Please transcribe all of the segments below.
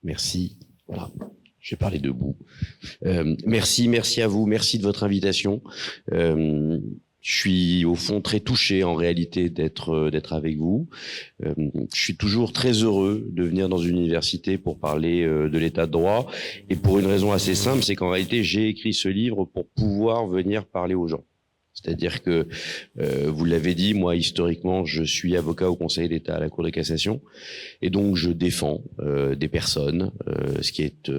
Merci. Voilà. Je vais parler debout. Merci à vous. Merci de votre invitation. Je suis au fond très touché en réalité d'être avec vous. Je suis toujours très heureux de venir dans une université pour parler de l'état de droit, et pour une raison assez simple, c'est qu'en réalité j'ai écrit ce livre pour pouvoir venir parler aux gens. C'est-à-dire que, vous l'avez dit, moi historiquement je suis avocat au Conseil d'État à la Cour de cassation, et donc je défends des personnes, ce qui est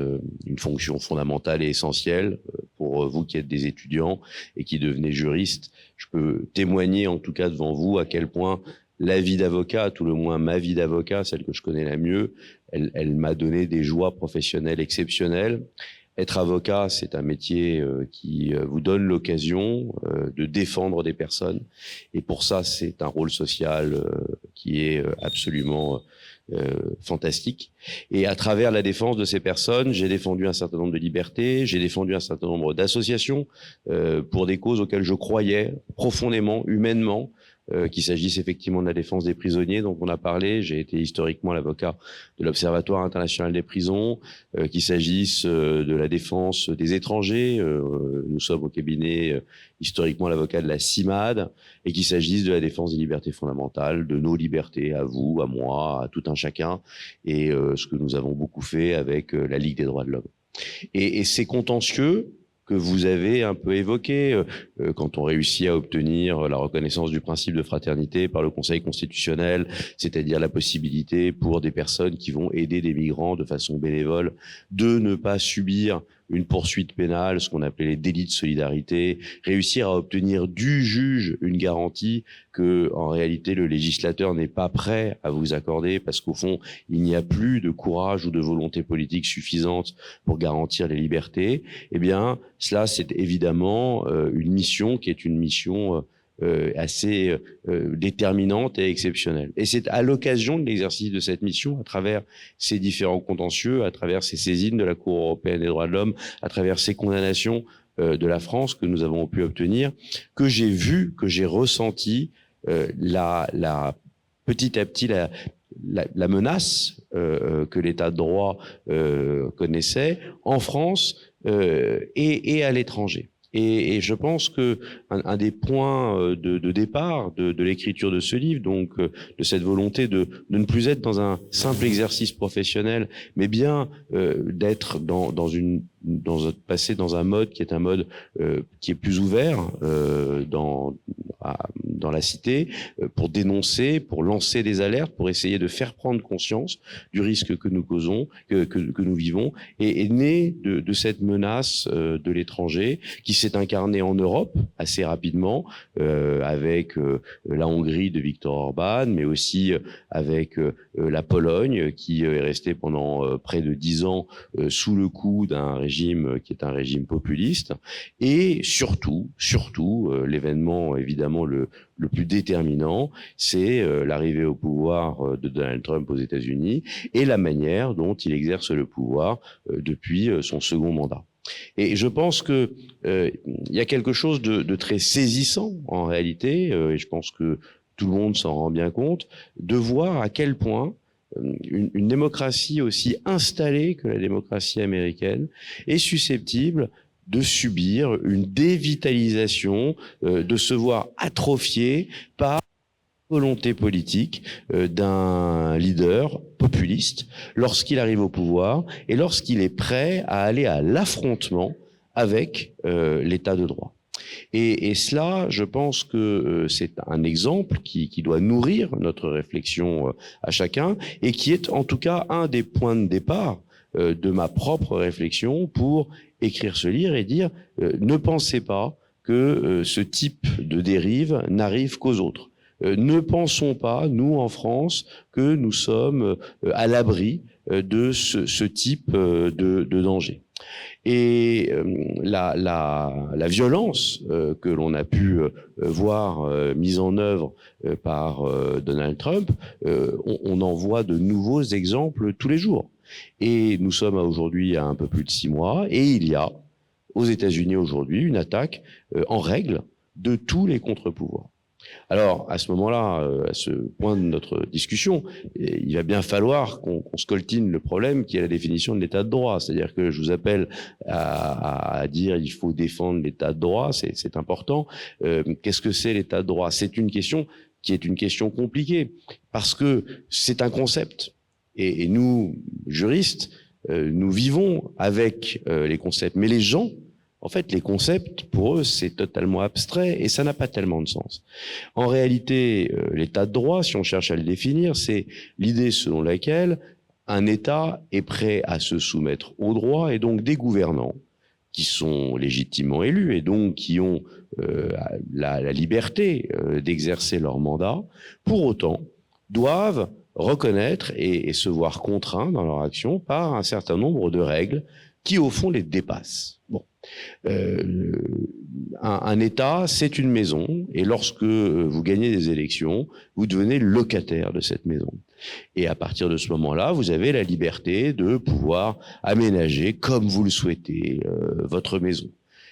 une fonction fondamentale et essentielle pour vous qui êtes des étudiants et qui devenez juristes. Je peux témoigner en tout cas devant vous à quel point la vie d'avocat, à tout le moins ma vie d'avocat, celle que je connais la mieux, elle m'a donné des joies professionnelles exceptionnelles. Être avocat, c'est un métier qui vous donne l'occasion de défendre des personnes, et pour ça, c'est un rôle social qui est absolument fantastique. Et à travers la défense de ces personnes, j'ai défendu un certain nombre de libertés, j'ai défendu un certain nombre d'associations pour des causes auxquelles je croyais profondément, humainement, qu'il s'agisse effectivement de la défense des prisonniers dont on a parlé. J'ai été historiquement l'avocat de l'Observatoire international des prisons, qu'il s'agisse de la défense des étrangers, nous sommes au cabinet historiquement l'avocat de la CIMAD, et qu'il s'agisse de la défense des libertés fondamentales, de nos libertés, à vous, à moi, à tout un chacun, et ce que nous avons beaucoup fait avec la Ligue des droits de l'homme. Et ces contentieux que vous avez un peu évoqué, quand on réussit à obtenir la reconnaissance du principe de fraternité par le Conseil constitutionnel, c'est-à-dire la possibilité pour des personnes qui vont aider des migrants de façon bénévole de ne pas subir une poursuite pénale, ce qu'on appelait les délits de solidarité, réussir à obtenir du juge une garantie que, en réalité, le législateur n'est pas prêt à vous accorder, parce qu'au fond, il n'y a plus de courage ou de volonté politique suffisante pour garantir les libertés. Eh bien, cela, c'est évidemment une mission qui est une mission assez déterminante et exceptionnelle. Et c'est à l'occasion de l'exercice de cette mission, à travers ces différents contentieux, à travers ces saisines de la Cour européenne des droits de l'homme, à travers ces condamnations de la France que nous avons pu obtenir, que j'ai vu, que j'ai ressenti petit à petit la menace que l'état de droit connaissait en France et à l'étranger. Et je pense que un des points de départ de l'écriture de ce livre, donc de cette volonté de ne plus être dans un simple exercice professionnel, mais bien d'être passer dans un mode qui est un mode qui est plus ouvert dans la cité, pour dénoncer, pour lancer des alertes, pour essayer de faire prendre conscience du risque que nous causons, que nous vivons, est né de cette menace de l'étranger qui s'est incarnée en Europe assez rapidement, avec la Hongrie de Viktor Orban, mais aussi avec la Pologne, qui est restée pendant près de 10 ans sous le coup d'un régime qui est un régime populiste, et surtout, l'événement évidemment le plus déterminant, c'est l'arrivée au pouvoir de Donald Trump aux États-Unis et la manière dont il exerce le pouvoir depuis son second mandat. Et je pense que il y a quelque chose de très saisissant en réalité, et je pense que tout le monde s'en rend bien compte, de voir à quel point une démocratie aussi installée que la démocratie américaine est susceptible de subir une dévitalisation, de se voir atrophiée par la volonté politique d'un leader populiste lorsqu'il arrive au pouvoir et lorsqu'il est prêt à aller à l'affrontement avec l'état de droit. Et cela, je pense que c'est un exemple qui doit nourrir notre réflexion à chacun, et qui est en tout cas un des points de départ de ma propre réflexion pour écrire ce livre et dire ne pensez pas que ce type de dérive n'arrive qu'aux autres. Ne pensons pas, nous en France, que nous sommes à l'abri de ce type de danger. Et la violence que l'on a pu voir mise en œuvre par Donald Trump, on en voit de nouveaux exemples tous les jours. Et nous sommes aujourd'hui à un peu plus de 6 mois, et il y a aux États-Unis aujourd'hui une attaque en règle de tous les contre-pouvoirs. Alors, à ce moment-là, à ce point de notre discussion, il va bien falloir qu'on scoltine le problème qui est la définition de l'état de droit. C'est-à-dire que je vous appelle à dire il faut défendre l'état de droit, c'est important. Qu'est-ce que c'est l'état de droit? C'est une question qui est une question compliquée, parce que c'est un concept. Et nous, juristes, nous vivons avec les concepts. Mais les gens, en fait, les concepts, pour eux, c'est totalement abstrait et ça n'a pas tellement de sens. En réalité, l'état de droit, si on cherche à le définir, c'est l'idée selon laquelle un État est prêt à se soumettre au droit et donc des gouvernants qui sont légitimement élus et donc qui ont la liberté d'exercer leur mandat, pour autant, doivent reconnaître et se voir contraints dans leur action par un certain nombre de règles qui, au fond, les dépassent. Bon. Un État, c'est une maison, et lorsque vous gagnez des élections, vous devenez locataire de cette maison. Et à partir de ce moment-là, vous avez la liberté de pouvoir aménager comme vous le souhaitez votre maison.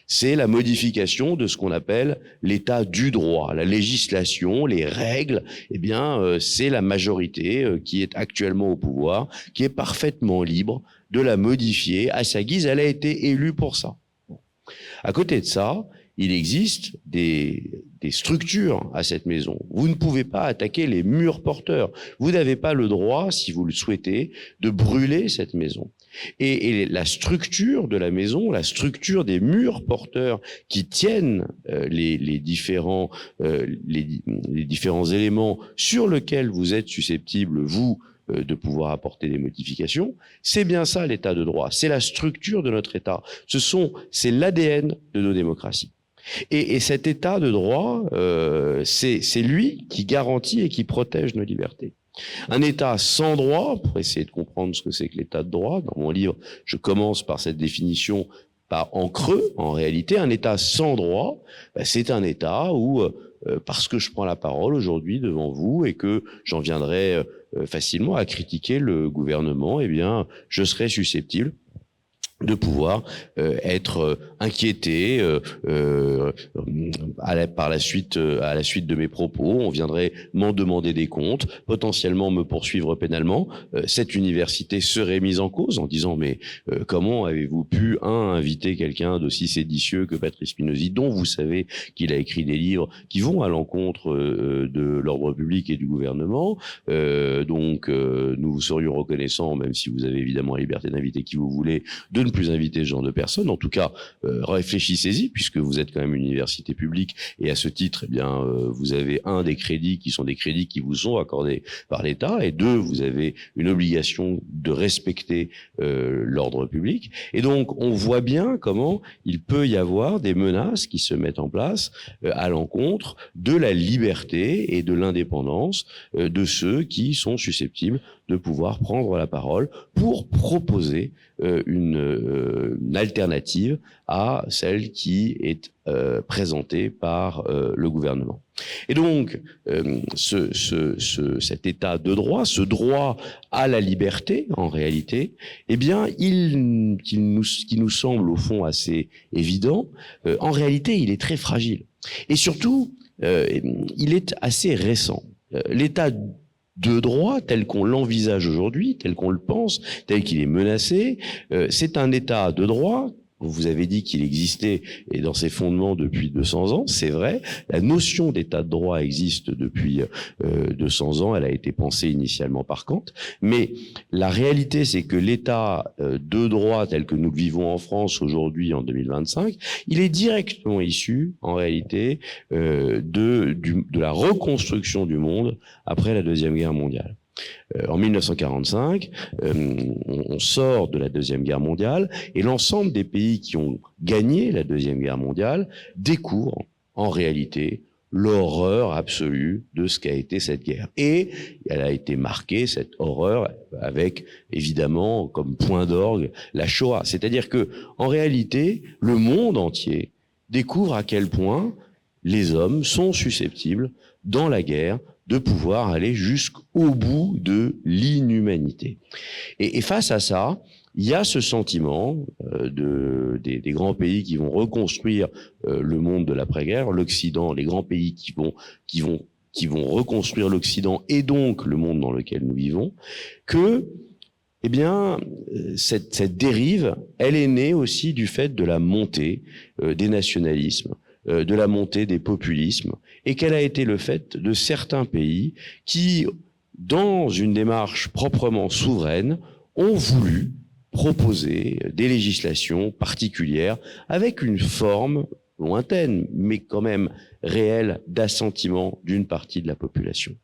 C'est la modification de ce qu'on appelle l'état du droit, la législation, les règles. Eh bien, c'est la majorité qui est actuellement au pouvoir, qui est parfaitement libre de la modifier à sa guise. Elle a été élue pour ça. À côté de ça, il existe des structures à cette maison. Vous ne pouvez pas attaquer les murs porteurs. Vous n'avez pas le droit, si vous le souhaitez, de brûler cette maison. Et la structure de la maison, la structure des murs porteurs qui tiennent les différents éléments sur lesquels vous êtes susceptible, vous, de pouvoir apporter des modifications, c'est bien ça l'état de droit, c'est la structure de notre État, c'est l'ADN de nos démocraties. Et cet état de droit, c'est lui qui garantit et qui protège nos libertés. Un État sans droit, pour essayer de comprendre ce que c'est que l'état de droit, dans mon livre, je commence par cette définition, pas en creux, en réalité, un État sans droit, c'est un État où, parce que je prends la parole aujourd'hui devant vous et que j'en viendrai facilement à critiquer le gouvernement, eh bien, je serai susceptible de pouvoir être inquiété par la suite à la suite de mes propos. On viendrait m'en demander des comptes, potentiellement me poursuivre pénalement. Cette université serait mise en cause en disant mais comment avez-vous pu inviter quelqu'un d'aussi séditieux que Patrice Spinozzi, dont vous savez qu'il a écrit des livres qui vont à l'encontre de l'ordre public et du gouvernement. Donc nous vous serions reconnaissants, même si vous avez évidemment la liberté d'inviter qui vous voulez, de ne plus inviter ce genre de personnes. En tout cas, réfléchissez-y, puisque vous êtes quand même une université publique, et à ce titre, eh bien, vous avez des crédits qui sont des crédits qui vous sont accordés par l'État, et deux, vous avez une obligation de respecter l'ordre public. Et donc, on voit bien comment il peut y avoir des menaces qui se mettent en place à l'encontre de la liberté et de l'indépendance de ceux qui sont susceptibles de pouvoir prendre la parole pour proposer une alternative à celle qui est présentée par le gouvernement. Et donc, cet état de droit, ce droit à la liberté, en réalité, eh bien, qui nous semble au fond assez évident, en réalité, il est très fragile. Et surtout, il est assez récent. L'état de droit, tel qu'on l'envisage aujourd'hui, tel qu'on le pense, tel qu'il est menacé, c'est un état de droit. Vous avez dit qu'il existait et dans ses fondements depuis 200 ans, c'est vrai. La notion d'état de droit existe depuis 200 ans. Elle a été pensée initialement par Kant. Mais la réalité, c'est que l'état de droit tel que nous le vivons en France aujourd'hui, en 2025, il est directement issu, en réalité, de la reconstruction du monde après la Deuxième Guerre mondiale. En 1945, on sort de la Deuxième Guerre mondiale et l'ensemble des pays qui ont gagné la Deuxième Guerre mondiale découvrent en réalité l'horreur absolue de ce qu'a été cette guerre. Et elle a été marquée, cette horreur, avec évidemment comme point d'orgue la Shoah. C'est-à-dire que en réalité, le monde entier découvre à quel point les hommes sont susceptibles, dans la guerre, de pouvoir aller jusqu'au bout de l'inhumanité. Et face à ça, il y a ce sentiment des grands pays qui vont reconstruire le monde de l'après-guerre, l'Occident, les grands pays qui vont reconstruire l'Occident et donc le monde dans lequel nous vivons, que eh bien, cette dérive, elle est née aussi du fait de la montée des nationalismes, de la montée des populismes, et qu'elle a été le fait de certains pays qui, dans une démarche proprement souveraine, ont voulu proposer des législations particulières avec une forme lointaine, mais quand même réelle, d'assentiment d'une partie de la population.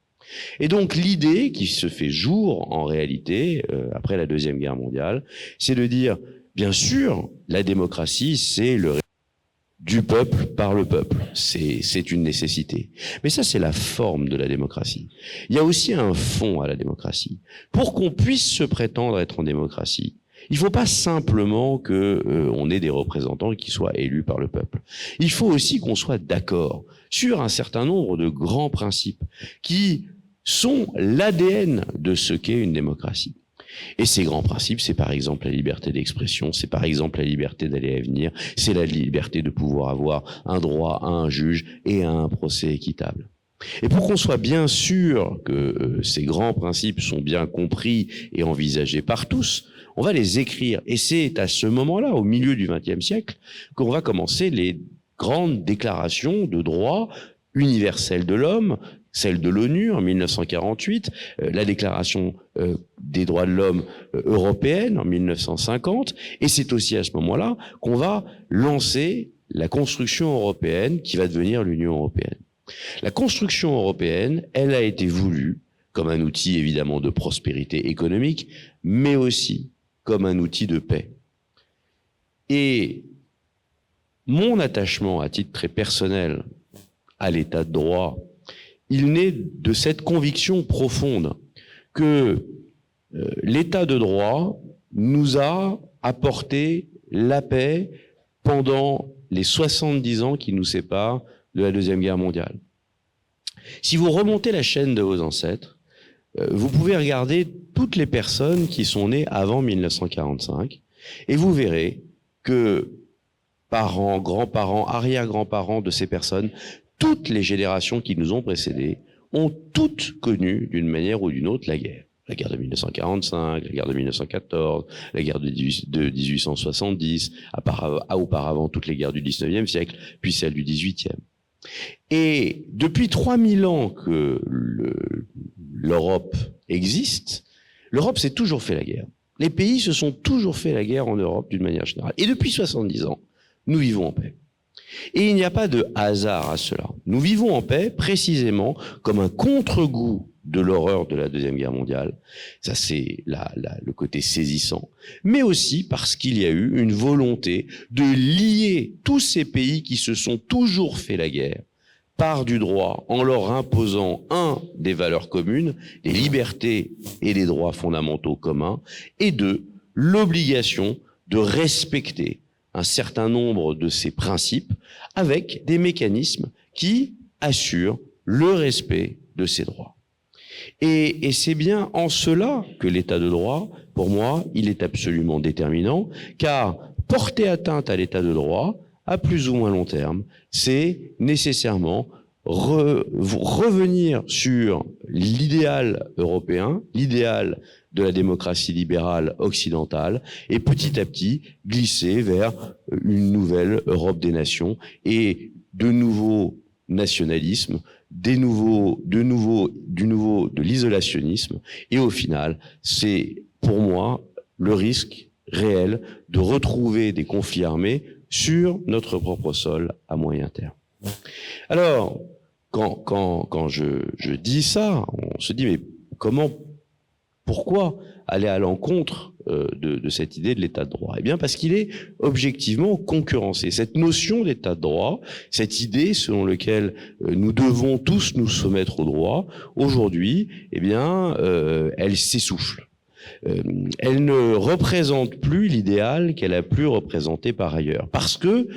Et donc l'idée qui se fait jour en réalité, après la Deuxième Guerre mondiale, c'est de dire, bien sûr, la démocratie, c'est le du peuple par le peuple. C'est une nécessité. Mais ça, c'est la forme de la démocratie. Il y a aussi un fond à la démocratie. Pour qu'on puisse se prétendre être en démocratie, il ne faut pas simplement qu'on ait des représentants qui soient élus par le peuple. Il faut aussi qu'on soit d'accord sur un certain nombre de grands principes qui sont l'ADN de ce qu'est une démocratie. Et ces grands principes, c'est par exemple la liberté d'expression, c'est par exemple la liberté d'aller et venir, c'est la liberté de pouvoir avoir un droit à un juge et à un procès équitable. Et pour qu'on soit bien sûr que ces grands principes sont bien compris et envisagés par tous, on va les écrire. Et c'est à ce moment-là, au milieu du XXe siècle, qu'on va commencer les grandes déclarations de droits universels de l'homme, celle de l'ONU en 1948, la déclaration des droits de l'homme européenne en 1950, et c'est aussi à ce moment-là qu'on va lancer la construction européenne qui va devenir l'Union européenne. La construction européenne, elle a été voulue comme un outil évidemment de prospérité économique, mais aussi comme un outil de paix. Et mon attachement à titre très personnel à l'état de droit, il naît de cette conviction profonde que l'état de droit nous a apporté la paix pendant les 70 ans qui nous séparent de la Deuxième Guerre mondiale. Si vous remontez la chaîne de vos ancêtres, vous pouvez regarder toutes les personnes qui sont nées avant 1945 et vous verrez que parents, grands-parents, arrière-grands-parents de ces personnes, toutes les générations qui nous ont précédés ont toutes connu d'une manière ou d'une autre la guerre. La guerre de 1945, la guerre de 1914, la guerre de 1870, auparavant toutes les guerres du 19e siècle, puis celle du 18e. Et depuis 3000 ans que l'Europe existe, l'Europe s'est toujours fait la guerre. Les pays se sont toujours fait la guerre en Europe d'une manière générale. Et depuis 70 ans, nous vivons en paix. Et il n'y a pas de hasard à cela. Nous vivons en paix précisément comme un contre-goût de l'horreur de la Deuxième Guerre mondiale. Ça, c'est le côté saisissant. Mais aussi parce qu'il y a eu une volonté de lier tous ces pays qui se sont toujours fait la guerre par du droit en leur imposant, des valeurs communes, les libertés et les droits fondamentaux communs, et l'obligation de respecter un certain nombre de ces principes avec des mécanismes qui assurent le respect de ces droits. Et c'est bien en cela que l'état de droit, pour moi, il est absolument déterminant, car porter atteinte à l'état de droit, à plus ou moins long terme, c'est nécessairement revenir sur l'idéal européen, l'idéal de la démocratie libérale occidentale, et petit à petit glisser vers une nouvelle Europe des nations et de nouveaux nationalismes, de l'isolationnisme, et au final, c'est pour moi le risque réel de retrouver des conflits armés sur notre propre sol à moyen terme. Alors, quand je dis ça, on se dit, mais pourquoi aller à l'encontre de cette idée de l'état de droit? Eh bien, parce qu'il est objectivement concurrencé. Cette notion d'état de droit, cette idée selon laquelle nous devons tous nous soumettre au droit, aujourd'hui, eh bien, elle s'essouffle. elle ne représente plus l'idéal qu'elle a pu représenter par ailleurs, parce que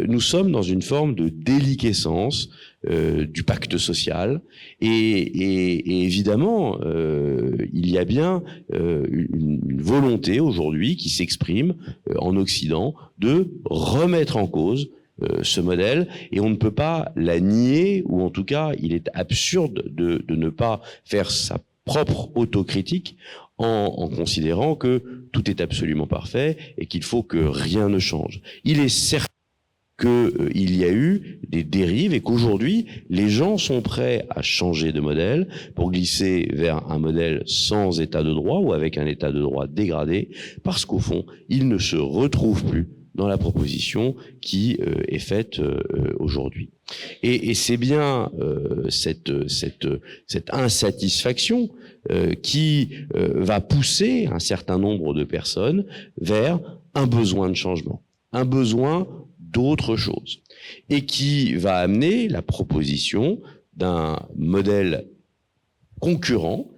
nous sommes dans une forme de déliquescence du pacte social, et évidemment, il y a bien une volonté aujourd'hui qui s'exprime en Occident de remettre en cause ce modèle, et on ne peut pas la nier, ou en tout cas, il est absurde de ne pas faire sa propre autocritique en considérant que tout est absolument parfait et qu'il faut que rien ne change. Il est certain qu'il y a eu des dérives et qu'aujourd'hui, les gens sont prêts à changer de modèle pour glisser vers un modèle sans état de droit ou avec un état de droit dégradé, parce qu'au fond, ils ne se retrouvent plus dans la proposition qui est faite aujourd'hui. Et c'est bien cette insatisfaction qui va pousser un certain nombre de personnes vers un besoin de changement, un besoin d'autre chose, et qui va amener la proposition d'un modèle concurrent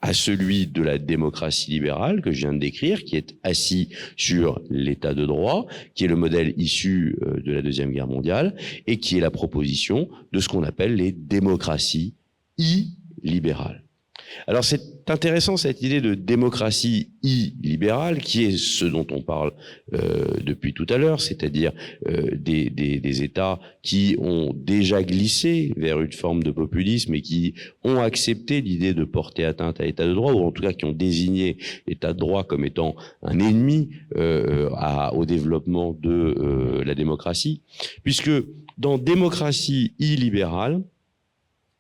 à celui de la démocratie libérale que je viens de décrire, qui est assis sur l'état de droit, qui est le modèle issu de la Deuxième Guerre mondiale, et qui est la proposition de ce qu'on appelle les démocraties illibérales. Alors c'est intéressant cette idée de démocratie illibérale, qui est ce dont on parle depuis tout à l'heure, c'est-à-dire des États qui ont déjà glissé vers une forme de populisme et qui ont accepté l'idée de porter atteinte à l'état de droit, ou en tout cas qui ont désigné l'état de droit comme étant un ennemi au développement de la démocratie, puisque dans démocratie illibérale,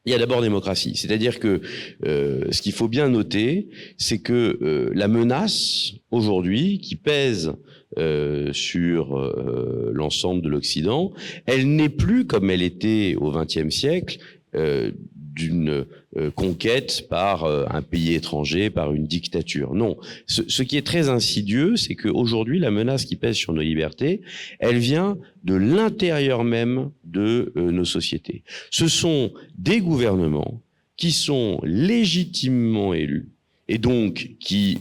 il y a d'abord démocratie, c'est-à-dire que ce qu'il faut bien noter, c'est que la menace aujourd'hui qui pèse sur l'ensemble de l'Occident, elle n'est plus comme elle était au XXe siècle, d'une conquête par un pays étranger, par une dictature. Non, ce qui est très insidieux, c'est qu'aujourd'hui, la menace qui pèse sur nos libertés, elle vient de l'intérieur même de nos sociétés. Ce sont des gouvernements qui sont légitimement élus et donc qui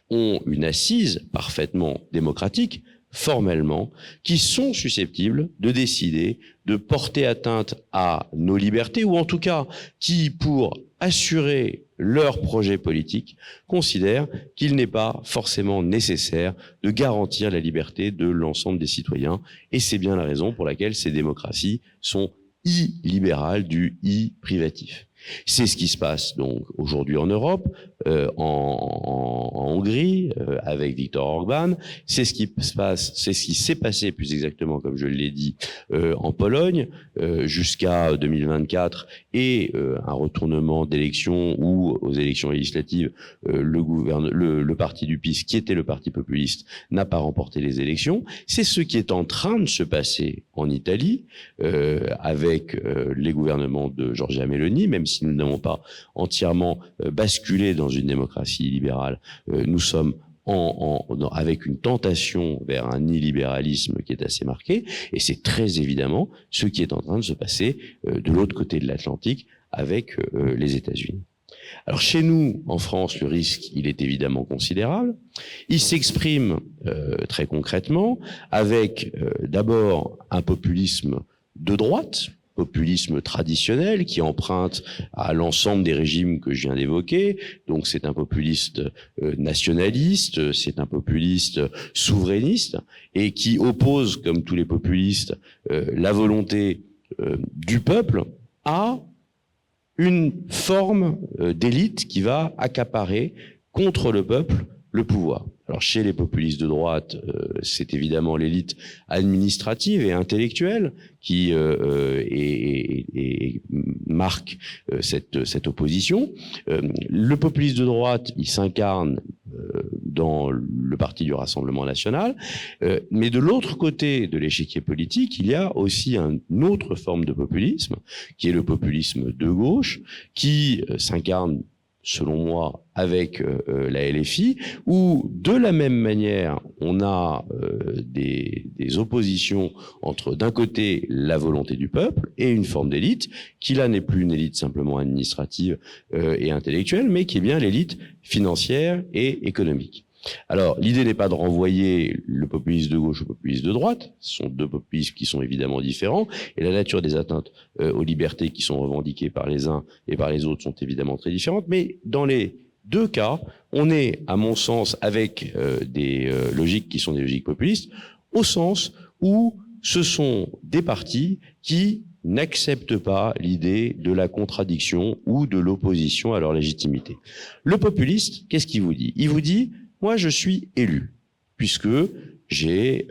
ont une assise parfaitement démocratique, formellement, qui sont susceptibles de décider de porter atteinte à nos libertés, ou en tout cas qui, pour assurer leur projet politique, considèrent qu'il n'est pas forcément nécessaire de garantir la liberté de l'ensemble des citoyens. Et c'est bien la raison pour laquelle ces démocraties sont illibérales, du i-privatif. C'est ce qui se passe donc aujourd'hui en Europe, en Hongrie, avec Viktor Orbán. C'est ce qui se passe, c'est ce qui s'est passé plus exactement, comme je l'ai dit, en Pologne jusqu'à 2024, et un retournement d'élections où, aux élections législatives, le parti du PiS, qui était le parti populiste, n'a pas remporté les élections. C'est ce qui est en train de se passer en Italie, avec les gouvernements de Giorgia Meloni, même si nous n'avons pas entièrement basculé dans une démocratie libérale, nous sommes avec une tentation vers un illibéralisme qui est assez marqué, et c'est très évidemment ce qui est en train de se passer de l'autre côté de l'Atlantique avec les États-Unis. Alors chez nous, en France, le risque, il est évidemment considérable. Il s'exprime très concrètement avec d'abord un populisme de droite, populisme traditionnel qui emprunte à l'ensemble des régimes que je viens d'évoquer. Donc c'est un populiste nationaliste, c'est un populiste souverainiste, et qui oppose, comme tous les populistes, la volonté du peuple à une forme d'élite qui va accaparer contre le peuple le pouvoir. Alors chez les populistes de droite, c'est évidemment l'élite administrative et intellectuelle qui marque cette opposition. Le populiste de droite, il s'incarne dans le parti du Rassemblement national, mais de l'autre côté de l'échiquier politique, il y a aussi une autre forme de populisme, qui est le populisme de gauche, qui s'incarne selon moi, avec la LFI, où de la même manière, on a des oppositions entre, d'un côté, la volonté du peuple et une forme d'élite, qui là n'est plus une élite simplement administrative et intellectuelle, mais qui est bien l'élite financière et économique. Alors, l'idée n'est pas de renvoyer le populisme de gauche au populisme de droite. Ce sont deux populismes qui sont évidemment différents. Et la nature des atteintes aux libertés qui sont revendiquées par les uns et par les autres sont évidemment très différentes. Mais dans les deux cas, on est, à mon sens, avec des logiques qui sont des logiques populistes, au sens où ce sont des partis qui n'acceptent pas l'idée de la contradiction ou de l'opposition à leur légitimité. Le populiste, qu'est-ce qu'il vous dit? Il vous dit: moi, je suis élu, puisque j'ai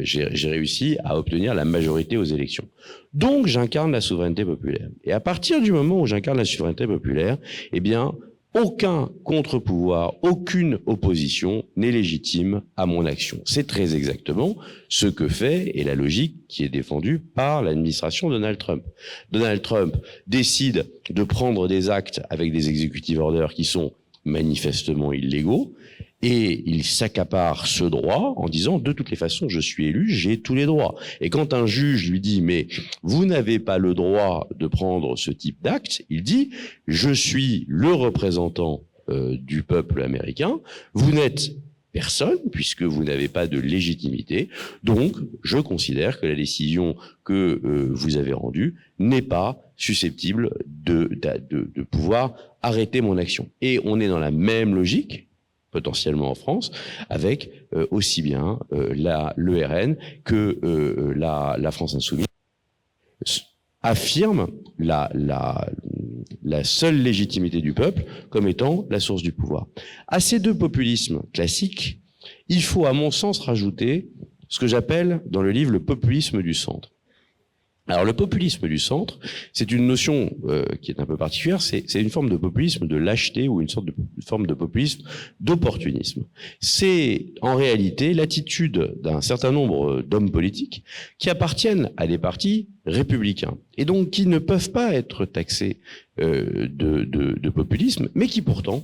j'ai réussi à obtenir la majorité aux élections. Donc, j'incarne la souveraineté populaire. Et à partir du moment où j'incarne la souveraineté populaire, eh bien, aucun contre-pouvoir, aucune opposition n'est légitime à mon action. C'est très exactement ce que fait et la logique qui est défendue par l'administration Donald Trump. Donald Trump décide de prendre des actes avec des executive orders qui sont manifestement illégaux, et il s'accapare ce droit en disant: de toutes les façons, je suis élu, j'ai tous les droits. Et quand un juge lui dit: mais vous n'avez pas le droit de prendre ce type d'acte, il dit: je suis le représentant du peuple américain, vous n'êtes personne, puisque vous n'avez pas de légitimité, donc je considère que la décision que vous avez rendue n'est pas susceptible de pouvoir arrêter mon action. Et on est dans la même logique, potentiellement en France, avec aussi bien le RN que la France Insoumise, affirme la seule légitimité du peuple comme étant la source du pouvoir. À ces deux populismes classiques, il faut, à mon sens, rajouter ce que j'appelle dans le livre le populisme du centre. Alors, le populisme du centre, c'est une notion qui est un peu particulière, c'est une forme de populisme de lâcheté ou une forme de populisme d'opportunisme. C'est en réalité l'attitude d'un certain nombre d'hommes politiques qui appartiennent à des partis républicains et donc qui ne peuvent pas être taxés de populisme, mais qui pourtant,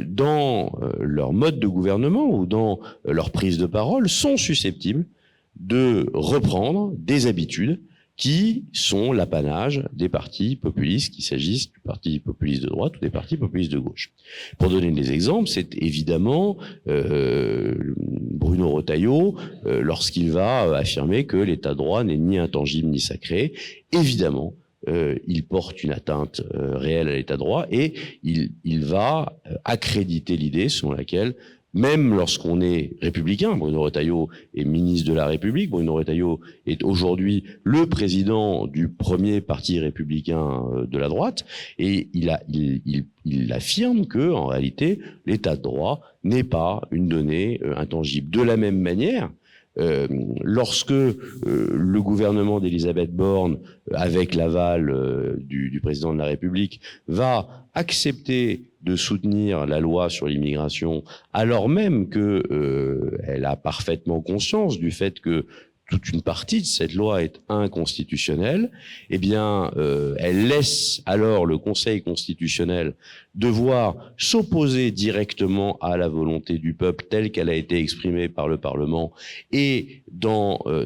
dans leur mode de gouvernement ou dans leur prise de parole, sont susceptibles de reprendre des habitudes qui sont l'apanage des partis populistes, qu'il s'agisse du parti populiste de droite ou des partis populistes de gauche. Pour donner des exemples, c'est évidemment Bruno Retailleau, lorsqu'il va affirmer que l'état de droit n'est ni intangible ni sacré. Évidemment, il porte une atteinte réelle à l'état de droit et il va accréditer l'idée selon laquelle même lorsqu'on est républicain, Bruno Retailleau est ministre de la République, Bruno Retailleau est aujourd'hui le président du premier parti républicain de la droite, et il affirme que, en réalité, l'état de droit n'est pas une donnée intangible. De la même manière, lorsque le gouvernement d'Elisabeth Borne, avec l'aval du président de la République, va accepter de soutenir la loi sur l'immigration, alors même que elle a parfaitement conscience du fait que toute une partie de cette loi est inconstitutionnelle, eh bien, elle laisse alors le Conseil constitutionnel devoir s'opposer directement à la volonté du peuple telle qu'elle a été exprimée par le Parlement et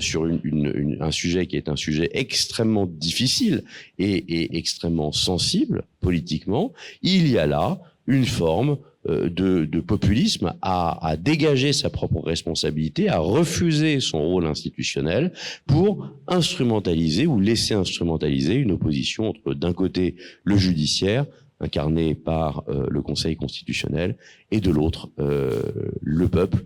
sur un sujet qui est un sujet extrêmement difficile et extrêmement sensible politiquement. Il y a là une forme de populisme à dégager sa propre responsabilité, à refuser son rôle institutionnel pour instrumentaliser ou laisser instrumentaliser une opposition entre, d'un côté, le judiciaire, incarné par le Conseil constitutionnel, et de l'autre, le peuple,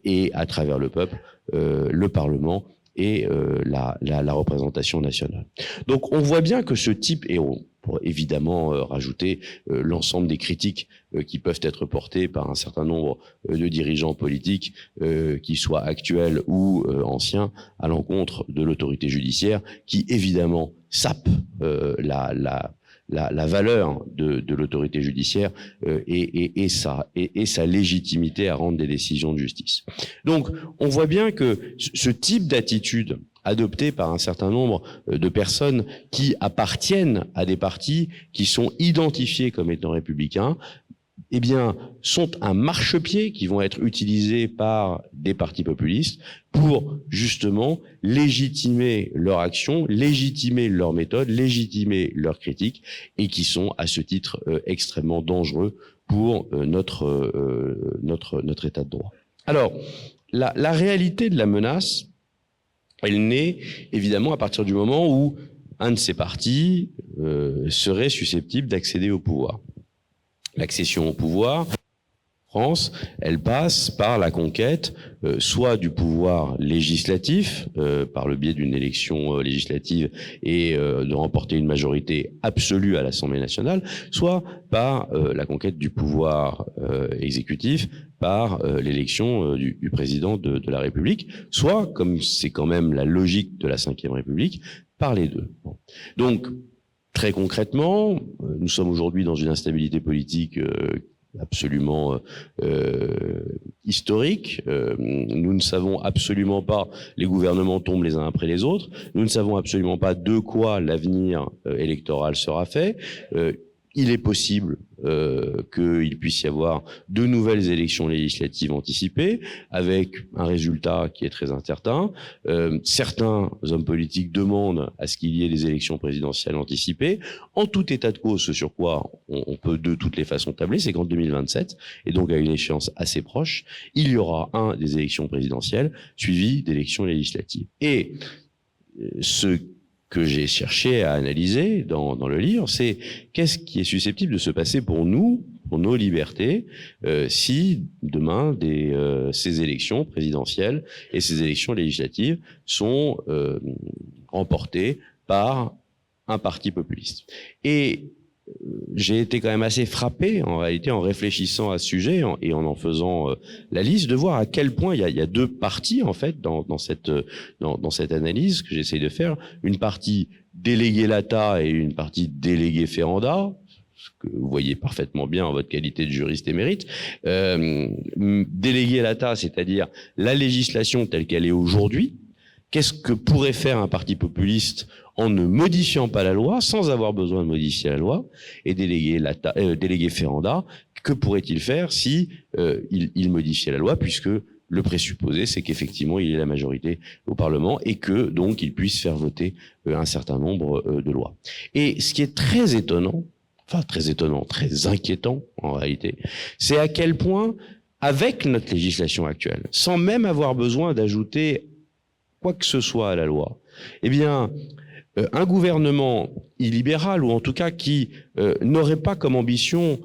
et à travers le peuple, le Parlement et la représentation nationale. Donc on voit bien que ce type, et on pour évidemment rajouter l'ensemble des critiques qui peuvent être portées par un certain nombre de dirigeants politiques, qu'ils soient actuels ou anciens, à l'encontre de l'autorité judiciaire, qui évidemment sape la valeur de l'autorité judiciaire et sa légitimité à rendre des décisions de justice. Donc, on voit bien que ce type d'attitude adoptée par un certain nombre de personnes qui appartiennent à des partis qui sont identifiés comme étant républicains, eh bien, sont un marchepied qui vont être utilisés par des partis populistes pour justement légitimer leur action, légitimer leur méthode, légitimer leurs critiques, et qui sont à ce titre extrêmement dangereux pour notre état de droit. Alors, la réalité de la menace, elle naît évidemment à partir du moment où un de ces partis serait susceptible d'accéder au pouvoir. L'accession au pouvoir, en France, elle passe par la conquête soit du pouvoir législatif, par le biais d'une élection législative et de remporter une majorité absolue à l'Assemblée nationale, soit par la conquête du pouvoir exécutif, par l'élection du président de la République, soit, comme c'est quand même la logique de la Ve République, par les deux. Bon. Donc, très concrètement, nous sommes aujourd'hui dans une instabilité politique absolument historique. Nous ne savons absolument pas, les gouvernements tombent les uns après les autres, nous ne savons absolument pas de quoi l'avenir électoral sera fait. Il est possible qu'il puisse y avoir de nouvelles élections législatives anticipées, avec un résultat qui est très incertain. Certains hommes politiques demandent à ce qu'il y ait des élections présidentielles anticipées. En tout état de cause, ce sur quoi on peut de toutes les façons tabler, c'est qu'en 2027, et donc à une échéance assez proche, il y aura des élections présidentielles suivies d'élections législatives. Et ce que j'ai cherché à analyser dans le livre, c'est qu'est-ce qui est susceptible de se passer pour nous, pour nos libertés, si demain ces élections présidentielles et ces élections législatives sont remportées par un parti populiste. Et j'ai été quand même assez frappé, en réalité, en réfléchissant à ce sujet et en faisant la liste, de voir à quel point il y a deux parties, en fait, dans cette analyse que j'essaye de faire. Une partie déléguée Lata et une partie déléguée Ferranda, ce que vous voyez parfaitement bien en votre qualité de juriste émérite. Déléguée Lata, c'est-à-dire la législation telle qu'elle est aujourd'hui. Qu'est-ce que pourrait faire un parti populiste en ne modifiant pas la loi, sans avoir besoin de modifier la loi? Et délégué Ferranda, que pourrait-il faire si il modifiait la loi, puisque le présupposé, c'est qu'effectivement, il ait la majorité au Parlement et que, donc, il puisse faire voter un certain nombre de lois. Et ce qui est très étonnant, très inquiétant, en réalité, c'est à quel point, avec notre législation actuelle, sans même avoir besoin d'ajouter quoi que ce soit à la loi, eh bien, un gouvernement illibéral, ou en tout cas qui n'aurait pas comme ambition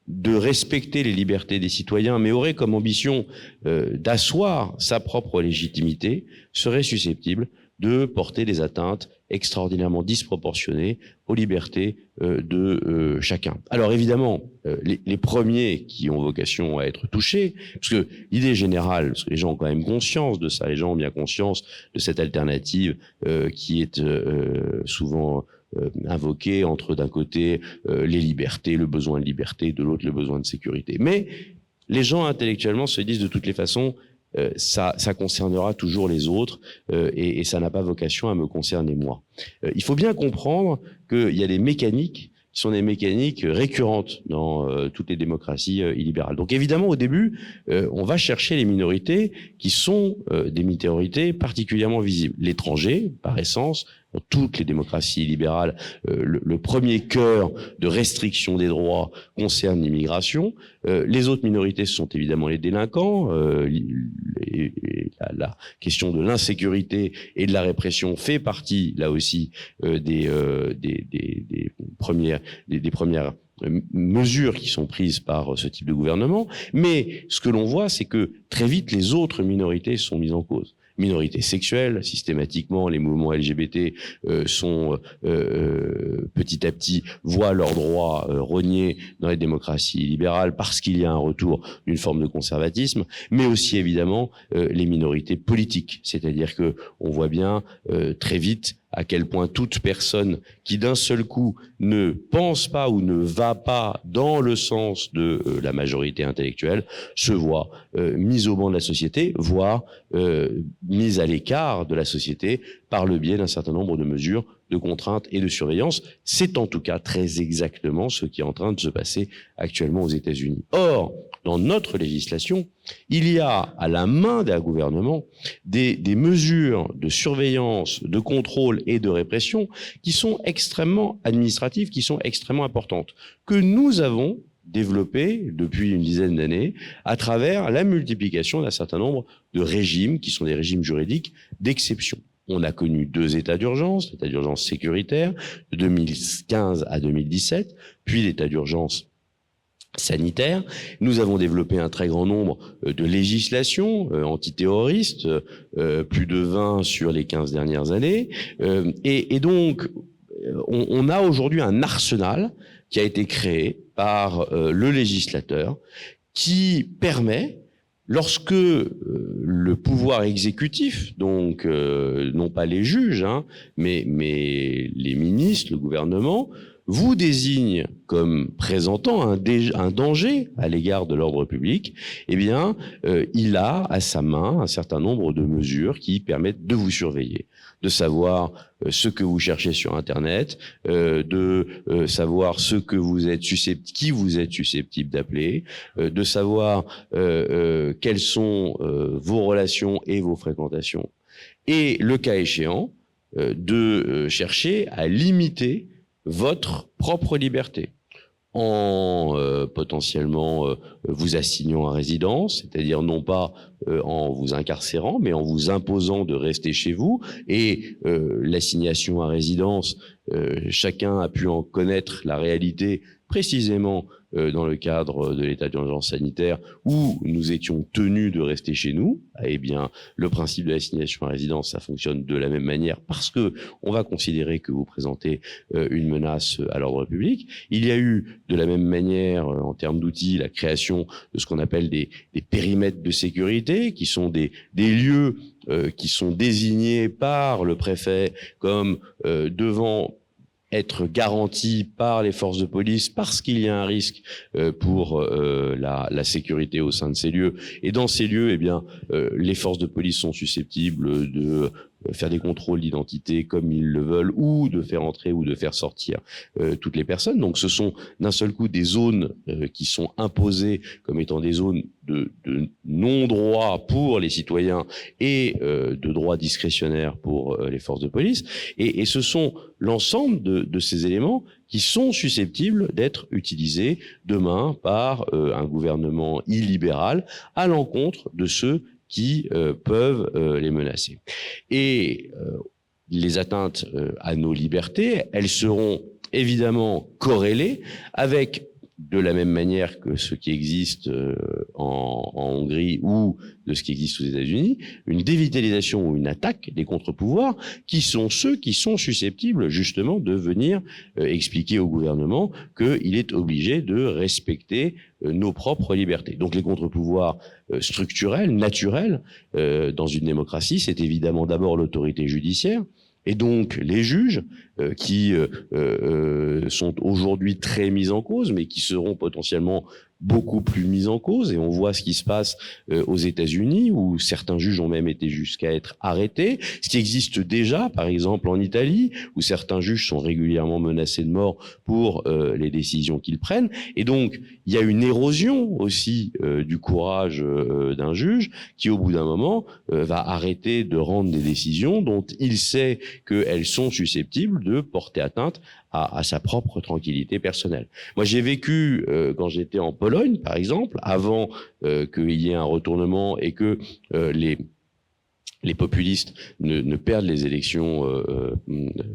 de respecter les libertés des citoyens, mais aurait comme ambition d'asseoir sa propre légitimité, serait susceptible de porter des atteintes extraordinairement disproportionnées aux libertés de chacun. Alors évidemment, les premiers qui ont vocation à être touchés, parce que l'idée générale, parce que les gens ont quand même conscience de ça, les gens ont bien conscience de cette alternative qui est souvent invoquée entre d'un côté les libertés, le besoin de liberté, de l'autre le besoin de sécurité. Mais les gens intellectuellement se disent de toutes les façons, ça concernera toujours les autres et ça n'a pas vocation à me concerner moi. Il faut bien comprendre qu'il y a des mécaniques qui sont des mécaniques récurrentes dans toutes les démocraties illibérales. Donc évidemment, au début, on va chercher les minorités qui sont des minorités particulièrement visibles. L'étranger, par essence, dans toutes les démocraties libérales, le premier cœur de restriction des droits concerne l'immigration. Les autres minorités, ce sont évidemment les délinquants. La question de l'insécurité et de la répression fait partie, là aussi, des premières mesures qui sont prises par ce type de gouvernement. Mais ce que l'on voit, c'est que très vite, les autres minorités sont mises en cause. Minorités sexuelles, systématiquement, les mouvements LGBT sont petit à petit voient leurs droits rognés dans les démocraties libérales parce qu'il y a un retour d'une forme de conservatisme, mais aussi évidemment les minorités politiques, c'est-à-dire que on voit bien très vite à quel point toute personne qui d'un seul coup ne pense pas ou ne va pas dans le sens de la majorité intellectuelle se voit mise au banc de la société, voire mise à l'écart de la société par le biais d'un certain nombre de mesures de contraintes et de surveillance. C'est en tout cas très exactement ce qui est en train de se passer actuellement aux États-Unis. Or, dans notre législation, il y a à la main d'un gouvernement des mesures de surveillance, de contrôle et de répression qui sont extrêmement administratives, qui sont extrêmement importantes, que nous avons développées depuis une dizaine d'années à travers la multiplication d'un certain nombre de régimes qui sont des régimes juridiques d'exception. On a connu 2 états d'urgence, l'état d'urgence sécuritaire de 2015 à 2017, puis l'état d'urgence sanitaire. Nous avons développé un très grand nombre de législations antiterroristes, plus de 20 sur les 15 dernières années. Et donc, on a aujourd'hui un arsenal qui a été créé par le législateur qui permet, lorsque le pouvoir exécutif, donc non pas les juges, mais les ministres, le gouvernement, vous désigne comme présentant un danger à l'égard de l'ordre public, eh bien, il a à sa main un certain nombre de mesures qui permettent de vous surveiller, de savoir ce que vous cherchez sur Internet, de savoir ce que vous êtes qui vous êtes susceptible d'appeler, de savoir quelles sont vos relations et vos fréquentations, et le cas échéant, de chercher à limiter votre propre liberté en potentiellement vous assignant à résidence, c'est-à-dire non pas en vous incarcérant, mais en vous imposant de rester chez vous. Et l'assignation à résidence, chacun a pu en connaître la réalité précisément dans le cadre de l'état d'urgence sanitaire où nous étions tenus de rester chez nous. Eh bien, le principe de l'assignation à résidence, ça fonctionne de la même manière parce que on va considérer que vous présentez une menace à l'ordre public. Il y a eu de la même manière, en termes d'outils, la création de ce qu'on appelle des périmètres de sécurité, qui sont des lieux qui sont désignés par le préfet comme devant être garanti par les forces de police parce qu'il y a un risque pour la sécurité au sein de ces lieux. Et dans ces lieux, eh bien, les forces de police sont susceptibles de faire des contrôles d'identité comme ils le veulent, ou de faire entrer ou de faire sortir toutes les personnes. Donc ce sont d'un seul coup des zones qui sont imposées comme étant des zones de non-droit pour les citoyens et de droit discrétionnaire pour les forces de police. Et ce sont l'ensemble de ces éléments qui sont susceptibles d'être utilisés demain par un gouvernement illibéral à l'encontre de ceux qui peuvent les menacer. Et les atteintes à nos libertés, elles seront évidemment corrélées avec, de la même manière que ce qui existe en Hongrie ou de ce qui existe aux États-Unis, une dévitalisation ou une attaque des contre-pouvoirs qui sont ceux qui sont susceptibles justement de venir expliquer au gouvernement qu'il est obligé de respecter nos propres libertés. Donc les contre-pouvoirs structurels, naturels, dans une démocratie, c'est évidemment d'abord l'autorité judiciaire, et donc les juges qui sont aujourd'hui très mis en cause, mais qui seront potentiellement beaucoup plus mis en cause. Et on voit ce qui se passe aux États-Unis, où certains juges ont même été jusqu'à être arrêtés. Ce qui existe déjà, par exemple, en Italie, où certains juges sont régulièrement menacés de mort pour les décisions qu'ils prennent. Et donc, il y a une érosion aussi du courage d'un juge qui, au bout d'un moment, va arrêter de rendre des décisions dont il sait qu'elles sont susceptibles de porter atteinte à sa propre tranquillité personnelle. Moi, j'ai vécu, quand j'étais en Pologne, par exemple, avant qu'il y ait un retournement et que les populistes ne perdent les élections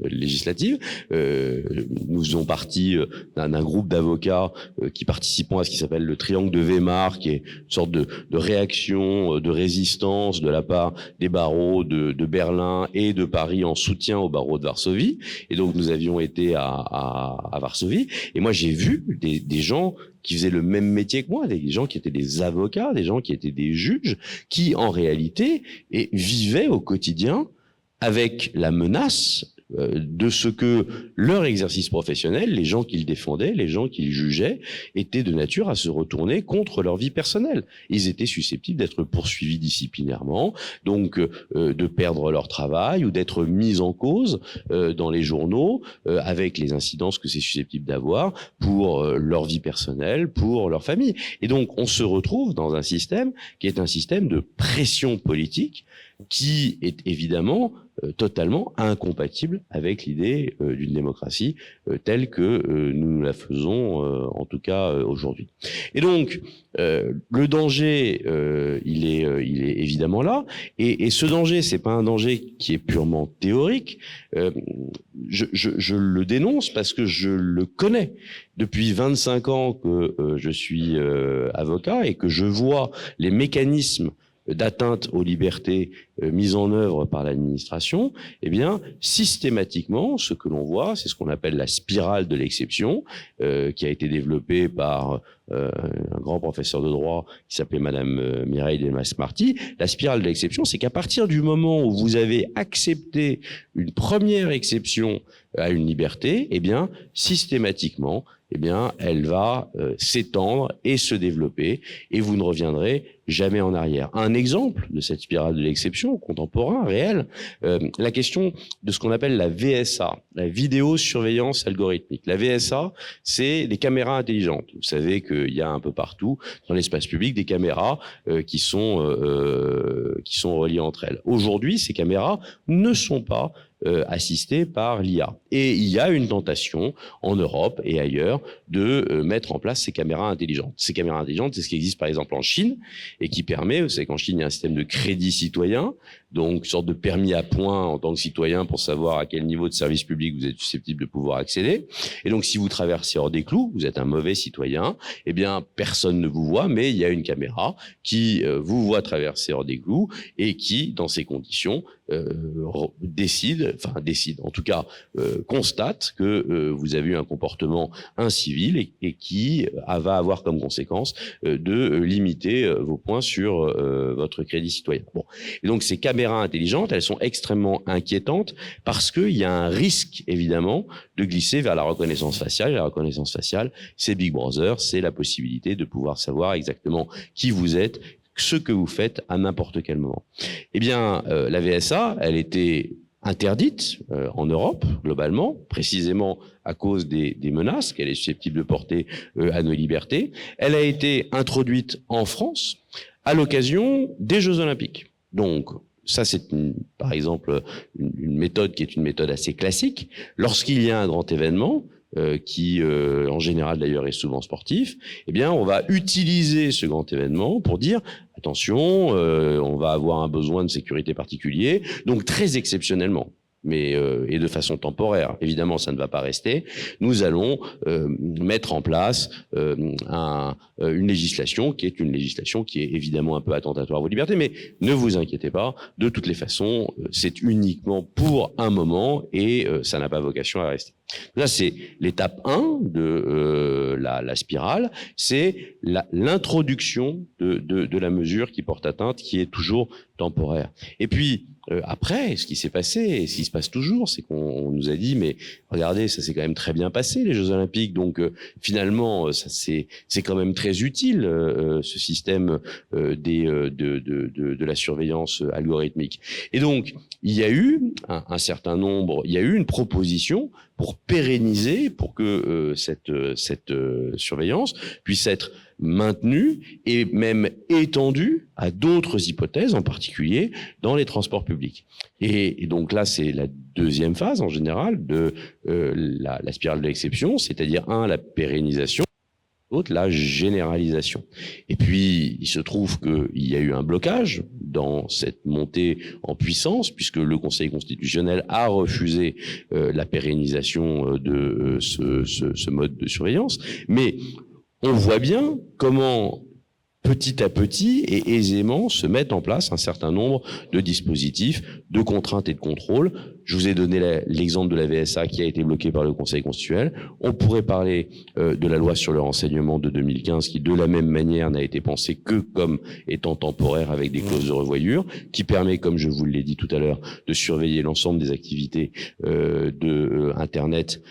législatives. Nous faisons partie d'un groupe d'avocats qui participons à ce qui s'appelle le triangle de Weimar, qui est une sorte de réaction, de résistance de la part des barreaux de Berlin et de Paris en soutien aux barreaux de Varsovie. Et donc nous avions été à Varsovie. Et moi j'ai vu des gens qui faisaient le même métier que moi, des gens qui étaient des avocats, des gens qui étaient des juges, qui en réalité vivaient au quotidien avec la menace de ce que leur exercice professionnel, les gens qu'ils défendaient, les gens qu'ils jugeaient, étaient de nature à se retourner contre leur vie personnelle. Ils étaient susceptibles d'être poursuivis disciplinairement, donc de perdre leur travail ou d'être mis en cause dans les journaux avec les incidences que c'est susceptible d'avoir pour leur vie personnelle, pour leur famille. Et donc on se retrouve dans un système qui est un système de pression politique qui est évidemment totalement incompatible avec l'idée d'une démocratie telle que nous la faisons en tout cas aujourd'hui. Et donc le danger il est évidemment là, et ce danger, c'est pas un danger qui est purement théorique. Je le dénonce parce que je le connais depuis 25 ans que je suis avocat et que je vois les mécanismes d'atteinte aux libertés mises en œuvre par l'administration. Eh bien, systématiquement, ce que l'on voit, c'est ce qu'on appelle la spirale de l'exception, qui a été développée par un grand professeur de droit qui s'appelait Madame Mireille Delmas-Marty. La spirale de l'exception, c'est qu'à partir du moment où vous avez accepté une première exception à une liberté, eh bien, systématiquement, eh bien, elle va s'étendre et se développer, et vous ne reviendrez jamais en arrière. Un exemple de cette spirale de l'exception contemporain, réel, la question de ce qu'on appelle la VSA, la vidéosurveillance algorithmique. La VSA, c'est des caméras intelligentes. Vous savez qu'il y a un peu partout dans l'espace public des caméras qui sont reliées entre elles. Aujourd'hui, ces caméras ne sont pas assistées par l'IA. Et il y a une tentation en Europe et ailleurs de mettre en place ces caméras intelligentes. Ces caméras intelligentes, c'est ce qui existe par exemple en Chine et qui permet, vous savez qu'en Chine, il y a un système de crédit citoyen, donc une sorte de permis à points en tant que citoyen pour savoir à quel niveau de service public vous êtes susceptible de pouvoir accéder. Et donc, si vous traversez hors des clous, vous êtes un mauvais citoyen, eh bien, personne ne vous voit, mais il y a une caméra qui vous voit traverser hors des clous et qui, dans ces conditions, décide, en tout cas, constate que vous avez eu un comportement incivil et qui va avoir comme conséquence de limiter vos points sur votre crédit citoyen. Bon. Et donc, ces caméras intelligentes, elles sont extrêmement inquiétantes parce qu'il y a un risque, évidemment, de glisser vers la reconnaissance faciale. La reconnaissance faciale, c'est Big Brother, c'est la possibilité de pouvoir savoir exactement qui vous êtes, ce que vous faites à n'importe quel moment. Eh bien, la VSA, elle était interdite en Europe, globalement, précisément à cause des menaces qu'elle est susceptible de porter à nos libertés. Elle a été introduite en France à l'occasion des Jeux Olympiques. Donc, ça, c'est par exemple une méthode qui est une méthode assez classique. Lorsqu'il y a un grand événement, qui en général d'ailleurs est souvent sportif, eh bien on va utiliser ce grand événement pour dire attention, on va avoir un besoin de sécurité particulier, donc très exceptionnellement, mais et de façon temporaire. Évidemment, ça ne va pas rester. Nous allons mettre en place une législation qui est évidemment un peu attentatoire à vos libertés, mais ne vous inquiétez pas, de toutes les façons, c'est uniquement pour un moment et ça n'a pas vocation à rester. Là, c'est l'étape 1 de la spirale, c'est l'introduction de la mesure qui porte atteinte, qui est toujours temporaire. Et puis, après, ce qui s'est passé, et ce qui se passe toujours, c'est qu'on nous a dit, mais regardez, ça s'est quand même très bien passé, les Jeux Olympiques, donc finalement, ça c'est quand même très utile, ce système de la surveillance algorithmique. Et donc, il y a eu un certain nombre, il y a eu une proposition pour pérenniser, pour que cette surveillance puisse être maintenue et même étendue à d'autres hypothèses, en particulier dans les transports publics. Et donc là, c'est la deuxième phase en général de la spirale de l'exception, c'est-à-dire la pérennisation, l'autre, la généralisation. Et puis, il se trouve qu'il y a eu un blocage dans cette montée en puissance, puisque le Conseil constitutionnel a refusé la pérennisation de ce mode de surveillance. Mais on voit bien comment petit à petit et aisément se mettent en place un certain nombre de dispositifs, de contraintes et de contrôles. Je vous ai donné l'exemple de la VSA qui a été bloquée par le Conseil constitutionnel. On pourrait parler de la loi sur le renseignement de 2015 qui, de la même manière, n'a été pensée que comme étant temporaire avec des clauses de revoyure, qui permet, comme je vous l'ai dit tout à l'heure, de surveiller l'ensemble des activités de Internet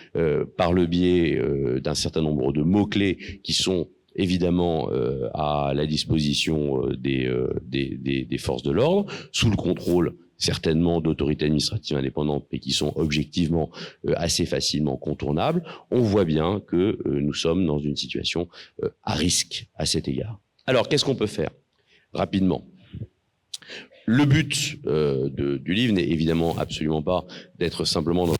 par le biais d'un certain nombre de mots-clés qui sont évidemment à la disposition des forces de l'ordre, sous le contrôle certainement d'autorités administratives indépendantes, mais qui sont objectivement assez facilement contournables. On voit bien que nous sommes dans une situation à risque à cet égard. Alors, qu'est-ce qu'on peut faire? Rapidement. Le but du livre n'est évidemment absolument pas d'être simplement dans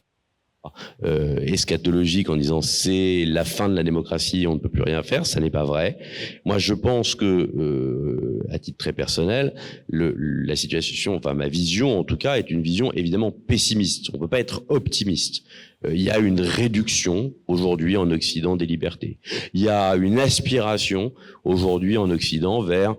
eschatologique en disant c'est la fin de la démocratie, on ne peut plus rien faire. Ça n'est pas vrai. Moi, je pense que, à titre très personnel, la situation, enfin ma vision en tout cas, est une vision évidemment pessimiste. On ne peut pas être optimiste. Il y a une réduction aujourd'hui en Occident des libertés. Il y a une aspiration aujourd'hui en Occident vers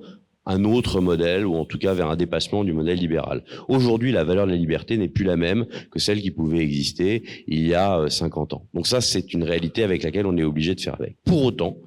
un autre modèle, ou en tout cas vers un dépassement du modèle libéral. Aujourd'hui, la valeur de la liberté n'est plus la même que celle qui pouvait exister il y a 50 ans. Donc ça, c'est une réalité avec laquelle on est obligé de faire avec. Pour autant,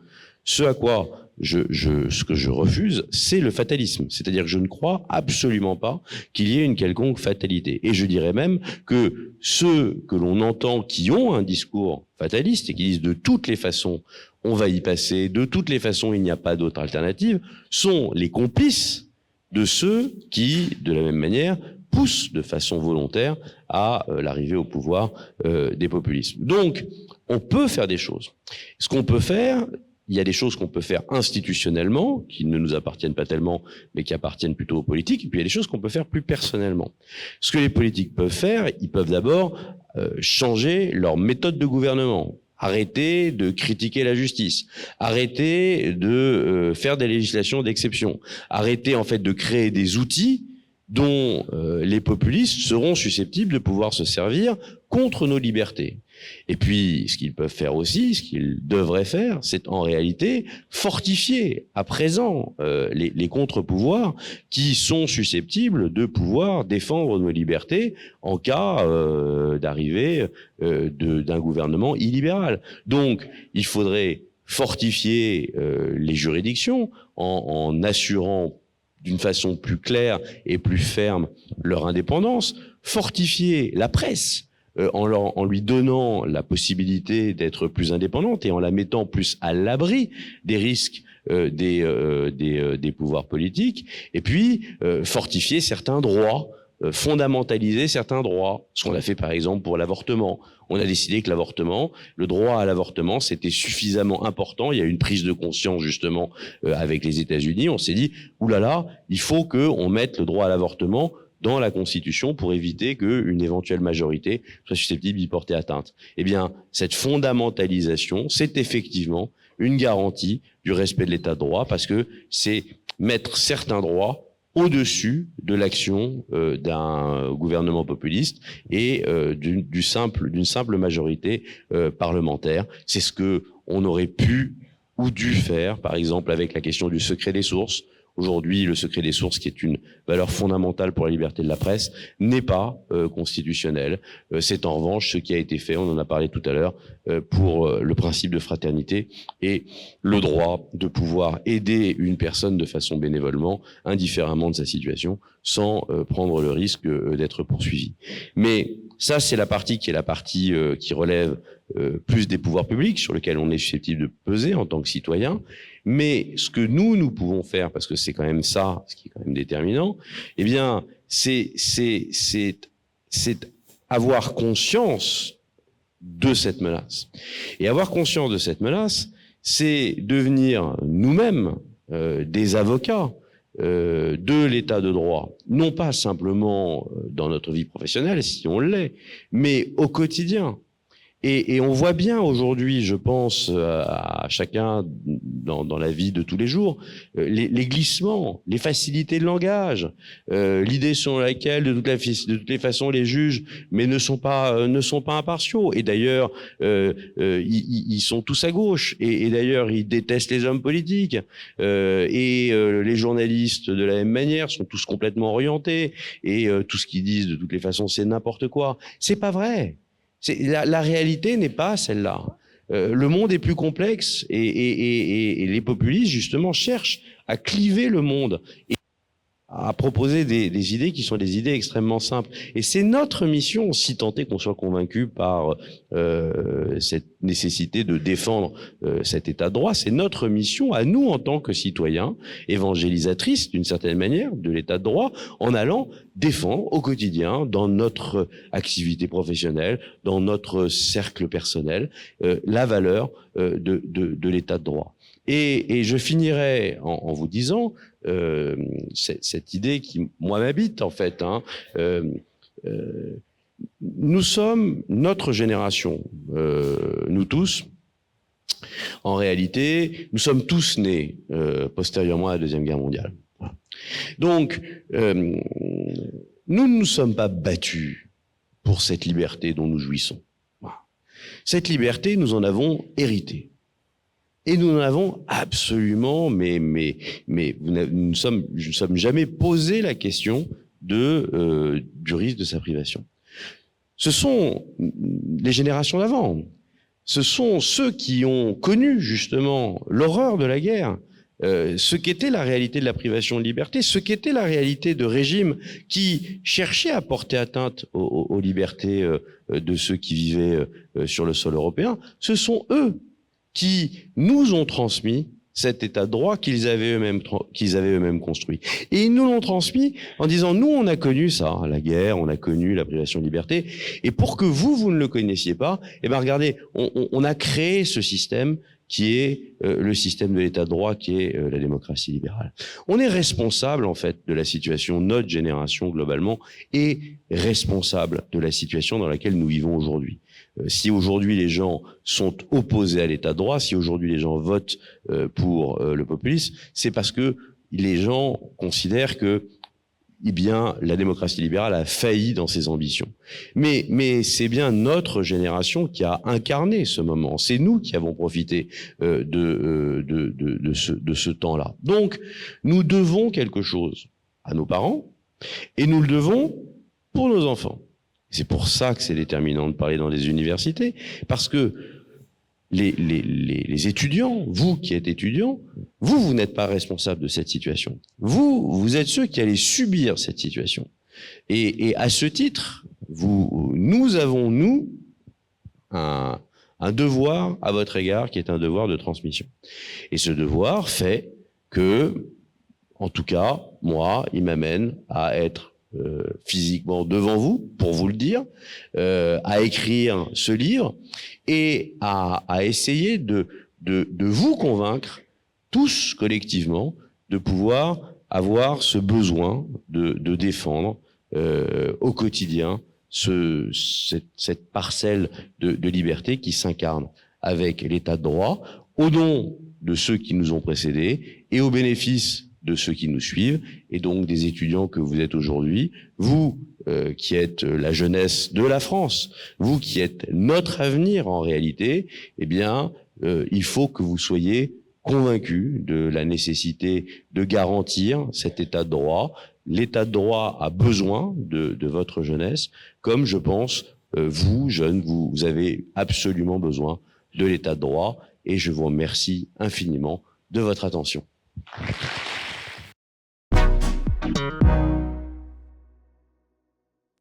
ce à quoi ce que je refuse, c'est le fatalisme. C'est-à-dire que je ne crois absolument pas qu'il y ait une quelconque fatalité. Et je dirais même que ceux que l'on entend qui ont un discours fataliste et qui disent de toutes les façons on va y passer, de toutes les façons il n'y a pas d'autre alternative, sont les complices de ceux qui, de la même manière, poussent de façon volontaire à l'arrivée au pouvoir des populismes. Donc, on peut faire des choses. Ce qu'on peut faire, il y a des choses qu'on peut faire institutionnellement, qui ne nous appartiennent pas tellement, mais qui appartiennent plutôt aux politiques, et puis il y a des choses qu'on peut faire plus personnellement. Ce que les politiques peuvent faire, ils peuvent d'abord changer leur méthode de gouvernement. Arrêter de critiquer la justice, arrêter de faire des législations d'exception, arrêter en fait de créer des outils dont les populistes seront susceptibles de pouvoir se servir contre nos libertés. Et puis, ce qu'ils peuvent faire aussi, ce qu'ils devraient faire, c'est en réalité fortifier à présent les contre-pouvoirs qui sont susceptibles de pouvoir défendre nos libertés en cas d'arrivée d'un gouvernement illibéral. Donc, il faudrait fortifier les juridictions en assurant d'une façon plus claire et plus ferme leur indépendance, fortifier la presse en lui donnant la possibilité d'être plus indépendante et en la mettant plus à l'abri des risques des pouvoirs politiques, et puis fortifier certains droits, fondamentaliser certains droits, ce qu'on a fait par exemple pour l'avortement. On a décidé que l'avortement, le droit à l'avortement, c'était suffisamment important. Il y a eu une prise de conscience justement avec les États-Unis. On s'est dit, oulala, il faut qu'on mette le droit à l'avortement dans la Constitution pour éviter qu'une éventuelle majorité soit susceptible d'y porter atteinte. Eh bien, cette fondamentalisation, c'est effectivement une garantie du respect de l'État de droit, parce que c'est mettre certains droits au-dessus de l'action d'un gouvernement populiste et d'une simple majorité parlementaire. C'est ce que on aurait pu ou dû faire, par exemple, avec la question du secret des sources. Aujourd'hui, le secret des sources, qui est une valeur fondamentale pour la liberté de la presse, n'est pas constitutionnel. C'est en revanche ce qui a été fait, on en a parlé tout à l'heure, pour le principe de fraternité et le droit de pouvoir aider une personne de façon bénévolement, indifféremment de sa situation, sans prendre le risque d'être poursuivi. Mais ça, c'est la partie qui qui relève plus des pouvoirs publics, sur lesquels on est susceptible de peser en tant que citoyen. Mais ce que nous pouvons faire, parce que c'est quand même ça, ce qui est quand même déterminant, eh bien, c'est avoir conscience de cette menace. Et avoir conscience de cette menace, c'est devenir nous-mêmes des avocats de l'état de droit, non pas simplement dans notre vie professionnelle, si on l'est, mais au quotidien. Et on voit bien aujourd'hui, je pense, à chacun dans la vie de tous les jours, les glissements, les facilités de langage, l'idée selon laquelle de toutes les façons les juges ne sont pas impartiaux. Et d'ailleurs, ils sont tous à gauche. Et d'ailleurs, ils détestent les hommes politiques. Les journalistes, de la même manière, sont tous complètement orientés. Et tout ce qu'ils disent, de toutes les façons, c'est n'importe quoi. C'est pas vrai. La réalité n'est pas celle-là. Le monde est plus complexe et les populistes, justement, cherchent à cliver le monde et à proposer des idées qui sont des idées extrêmement simples. Et c'est notre mission, si tant est qu'on soit convaincu par cette nécessité de défendre cet état de droit, c'est notre mission à nous en tant que citoyens, évangélisatrices d'une certaine manière de l'état de droit, en allant défendre au quotidien, dans notre activité professionnelle, dans notre cercle personnel, la valeur de l'état de droit. Et je finirai en vous disant cette idée qui, moi, m'habite, en fait. Nous sommes, notre génération, nous tous, en réalité, nous sommes tous nés postérieurement à la Deuxième Guerre mondiale. Donc, nous ne nous sommes pas battus pour cette liberté dont nous jouissons. Cette liberté, nous en avons hérité. Et nous n'en avons absolument, mais nous ne sommes jamais posé la question du risque de sa privation. Ce sont les générations d'avant. Ce sont ceux qui ont connu justement l'horreur de la guerre, ce qu'était la réalité de la privation de liberté, ce qu'était la réalité de régimes qui cherchaient à porter atteinte aux libertés de ceux qui vivaient sur le sol européen. Ce sont eux qui nous ont transmis cet état de droit qu'ils avaient eux-mêmes construit. Et ils nous l'ont transmis en disant, nous, on a connu ça, la guerre, on a connu la privation de liberté, et pour que vous ne le connaissiez pas, eh ben, regardez, on a créé ce système qui est le système de l'état de droit, qui est la démocratie libérale. On est responsable, en fait, de la situation, notre génération, globalement, est responsable de la situation dans laquelle nous vivons aujourd'hui. Si aujourd'hui les gens sont opposés à l'état de droit, si aujourd'hui les gens votent pour le populisme, c'est parce que les gens considèrent que la démocratie libérale a failli dans ses ambitions. Mais c'est bien notre génération qui a incarné ce moment. C'est nous qui avons profité de ce temps-là. Donc, nous devons quelque chose à nos parents et nous le devons pour nos enfants. C'est pour ça que c'est déterminant de parler dans les universités, parce que les étudiants, vous qui êtes étudiants, vous n'êtes pas responsable de cette situation. Vous êtes ceux qui allez subir cette situation. Et à ce titre, nous avons un devoir à votre égard qui est un devoir de transmission. Et ce devoir fait que, en tout cas, moi, il m'amène à être physiquement devant vous, pour vous le dire, à écrire ce livre et à essayer de vous convaincre, tous collectivement, de pouvoir avoir ce besoin de défendre au quotidien cette parcelle de liberté qui s'incarne avec l'état de droit, au nom de ceux qui nous ont précédés et au bénéfice de ceux qui nous suivent, et donc des étudiants que vous êtes aujourd'hui, vous qui êtes la jeunesse de la France, vous qui êtes notre avenir en réalité, eh bien, il faut que vous soyez convaincus de la nécessité de garantir cet état de droit. L'état de droit a besoin de votre jeunesse, comme je pense, vous, jeunes, vous avez absolument besoin de l'état de droit, et je vous remercie infiniment de votre attention.